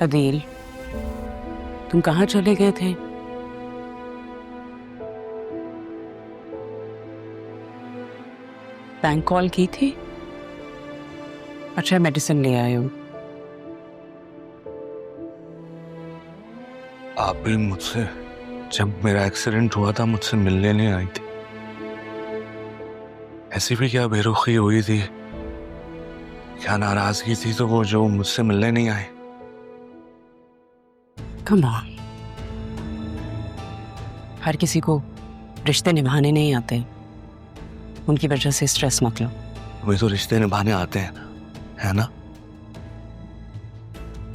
अदील, तुम कहाँ चले गए थे? बैंक कॉल की थी? अच्छा, मेडिसिन ले आए हो? आप भी मुझसे जब मेरा एक्सीडेंट हुआ था मुझसे मिलने नहीं आई थी। ऐसी भी क्या बेरुखी हुई थी, क्या नाराजगी थी तो वो जो मुझसे मिलने नहीं आए। कम ऑन, हर किसी को रिश्ते निभाने नहीं आते, उनकी वजह से स्ट्रेस मत लो। तुम्हें तो रिश्ते निभाने आते हैं, है ना?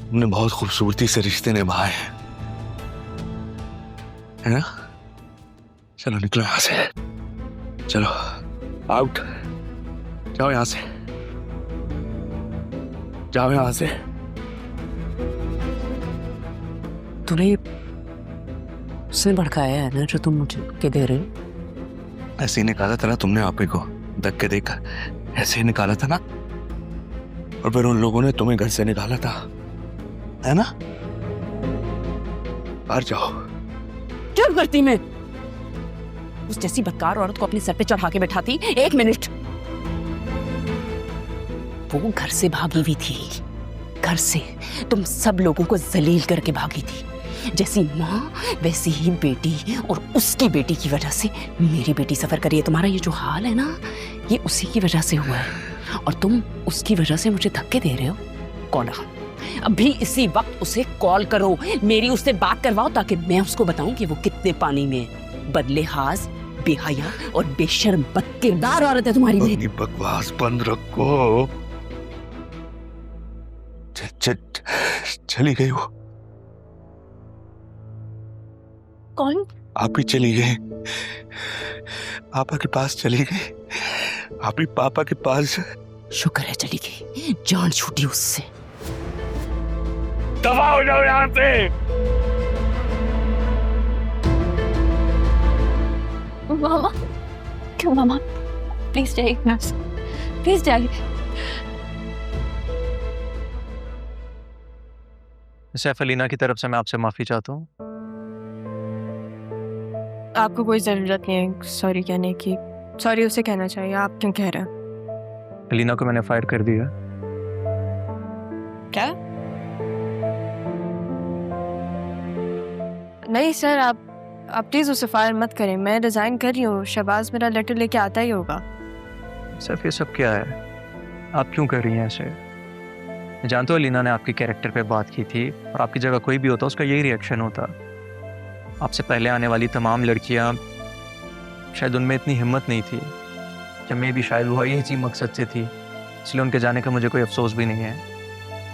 तुमने बहुत खूबसूरती से रिश्ते निभाए हैं, है ना? चलो निकलो यहां से, चलो आउट, जाओ यहां से, जाओ यहां से। तूने उसने भड़काया है ना जो तुम मुझे के दे रहे हो? ऐसे ही निकाला था ना तुमने आपे को, धक्के देकर ऐसे ही निकाला था ना, और फिर उन लोगों ने तुम्हें घर से निकाला था, है ना? बाहर जाओ। क्या करती मैं? उस जैसी बदकार औरत को अपने सर पे चढ़ा के बैठाती? 1 मिनट। वो घर से भागी हुई थी, घर से तुम सब लोगों को जलील करके भागी थी। जैसी माँ वैसी ही बेटी, और उसकी बेटी की वजह से मेरी बेटी सफर करी है। तुम्हारा ये जो हाल है ना, ये उसी की वजह से हुआ है, और तुम उसकी वजह से मुझे धक्के दे रहे हो। कौन है? अभी इसी वक्त उसे कॉल करो, मेरी उससे बात करवाओ, ताकि मैं उसको बताऊं कि वो कितने पानी में है। बदलेहाज, बेहया और बेशर्म बदकिरदार औरत है तुम्हारी अपनी बकवास बंद रखो। चली गई वो। कौन? आप ही चली गई, पापा के पास चली गई, आप ही पापा के पास। शुक्र है चली गई, जान छूटी उससे। दफा हो जाओ यहाँ से। मामा, क्यों मामा? प्लीज जाइए, नर्स, प्लीज जाइए। सैफ अलीना की तरफ से मैं आपसे माफी चाहता हूँ। आपको कोई जरूरत नहीं है सॉरी कहने की, सॉरी उसे कहना चाहिए, आप क्यों कह रहे हैं? अलीना को मैंने फायर कर दिया। क्या? नहीं सर, आप प्लीज उसे फायर मत करें, मैं रिजाइन कर रही हूँ, शहबाज मेरा लेटर लेके आता ही होगा। सैफ ये सब क्या है, आप क्यों कर रही हैं ऐसे? मैं जानता हूँ अलीना ने आपके कैरेक्टर पे बात की थी, और आपकी जगह कोई भी होता उसका यही रिएक्शन होता। आपसे पहले आने वाली तमाम लड़कियां, शायद उनमें इतनी हिम्मत नहीं थी, जब मैं भी शायद वो इसी मकसद से थी, इसलिए उनके जाने का मुझे कोई अफसोस भी नहीं है।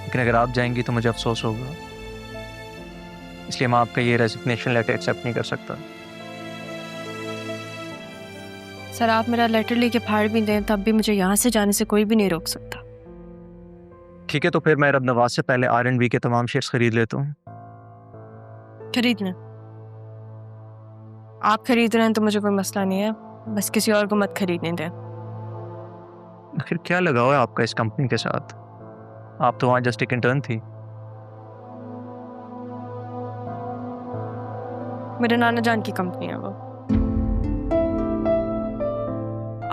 लेकिन अगर आप जाएंगी तो मुझे अफसोस होगा, इसलिए मैं आपका ये रेजिग्नेशन लेटर एक्सेप्ट नहीं कर सकता। सर आप मेरा लेटर लेके फाड़ भी दें तब भी मुझे यहाँ से जाने से कोई भी नहीं रोक सकता। ठीक है, तो फिर मैं रब नवाज से पहले R&B के तमाम शेयर्स खरीद लेता हूँ। खरीद लें, आप खरीद रहे हैं तो मुझे कोई मसला नहीं है, बस किसी और को मत खरीदने दें। आखिर क्या लगाव है आपका इस कंपनी के साथ? आप तो वहाँ जस्ट एक इंटर्न थी। मेरे नाना जान की कंपनी है वो।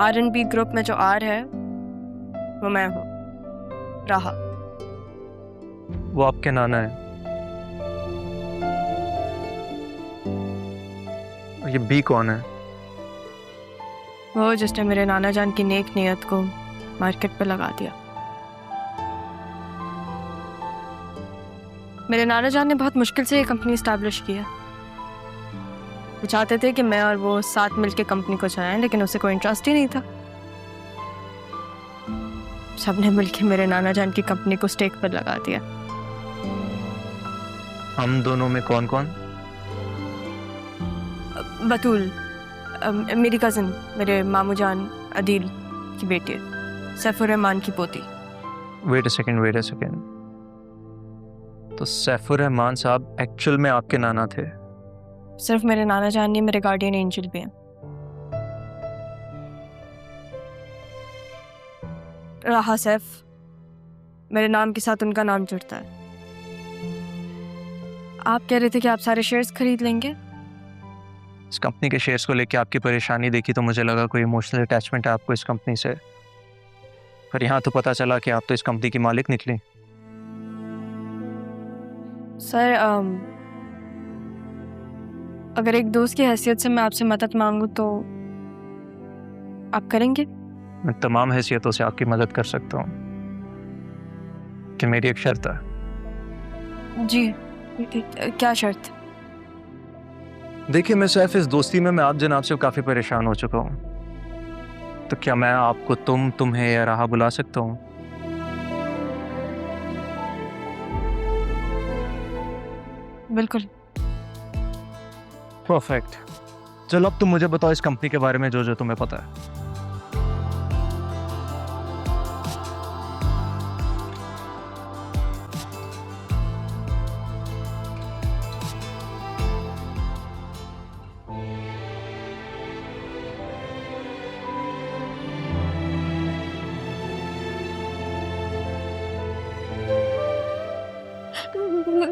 R&B ग्रुप में जो R है वो मैं हूँ, राहा। वो आपके नाना है, और ये बी कौन है? वो जिसने मेरे नाना जान की नेक नियत को मार्केट पे लगा दिया। मेरे नाना जान ने बहुत मुश्किल से ये कंपनी स्टैब्लिश की है। वो चाहते थे कि मैं और वो साथ मिलकर कंपनी को चलाएं, लेकिन उसे कोई इंटरेस्ट ही नहीं था। सबने मिलकर मेरे नाना जान की कंपनी को स्टेक पर लगा दिया। हम दोनों में कौन कौन? बतूल मेरी कज़न, मेरे मामू जान अदील की बेटी है, सैफुर रहमान की पोती। Wait a second. तो सैफुर रहमान साहब एक्चुअल में आपके नाना थे? सिर्फ मेरे नाना जान नहीं, मेरे गार्डियन एंजल भी हैं। राहा सैफ, मेरे नाम के साथ उनका नाम जुड़ता है। आप कह रहे थे कि आप सारे शेयर्स खरीद लेंगे। इस कंपनी के शेयर्स को लेके आपकी परेशानी देखी तो मुझे लगा कोई इमोशनल अटैचमेंट है आपको इस कंपनी से, पर यहाँ तो पता चला कि आप तो इस कंपनी की मालिक निकली। सर अगर एक दोस्त की हैसियत से मैं आपसे मदद मांगूं तो आप करेंगे? मैं तमाम हैसियतों से आपकी मदद कर सकता हूँ, कि मेरी एक शर्त है। जी, क्या शर्त? देखिए, मैं सिर्फ इस दोस्ती में मैं आप जनाब से काफ़ी परेशान हो चुका हूँ, तो क्या मैं आपको तुम्हें या राहा बुला सकता हूँ? बिल्कुल। परफेक्ट। चलो अब तुम मुझे बताओ इस कंपनी के बारे में जो जो तुम्हें पता है।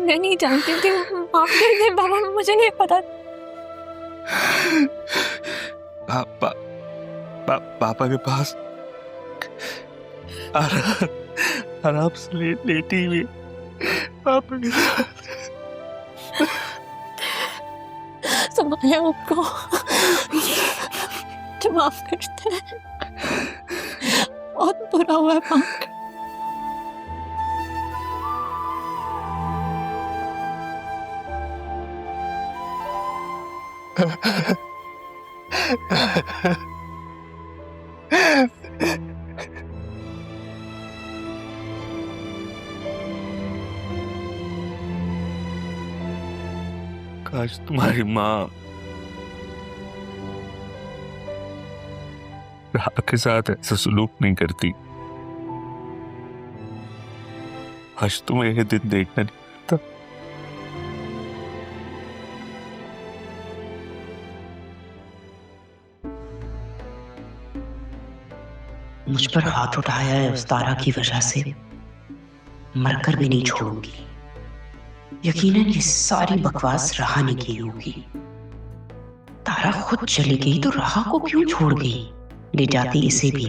मैं नहीं जानती थी, माफ कर दे बाबा, मुझे नहीं पता। पापा के पास आराम से लेटी हुई पापा के साथ संभाले आपको, तो माफ करते हैं, बहुत बुरा हुआ है पापा। काश तुम्हारी माँ राह के साथ ऐसा सलूक नहीं करती। आज तुम्हें ये दिन देखना नहीं पड़ता। मुझ पर हाथ उठाया है उस तारा की वजह से, मरकर भी नहीं छोड़ूंगी। यकीनन ये सारी बकवास राह ने की होगी। तारा खुद चली गई तो राह को क्यों छोड़ गई? ले जाती इसे भी।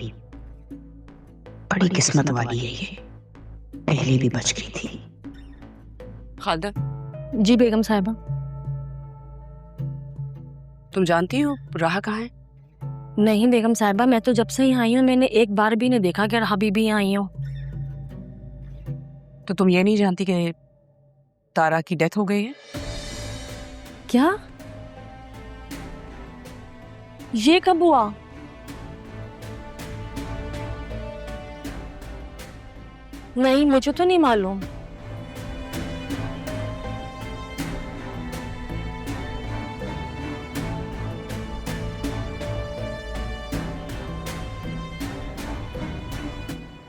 बड़ी किस्मत वाली है ये, पहले भी बच गई थी। खालदा, जी बेगम साहिबा। तुम जानती हो राह कहाँ है? नहीं बेगम साहिबा, मैं तो जब से ही आई हूँ मैंने एक बार भी नहीं देखा कि राह बीबी यहाँ आई हो। तो तुम ये नहीं जानती कि तारा की डेथ हो गई है? क्या? ये कब हुआ? नहीं, मुझे तो नहीं मालूम।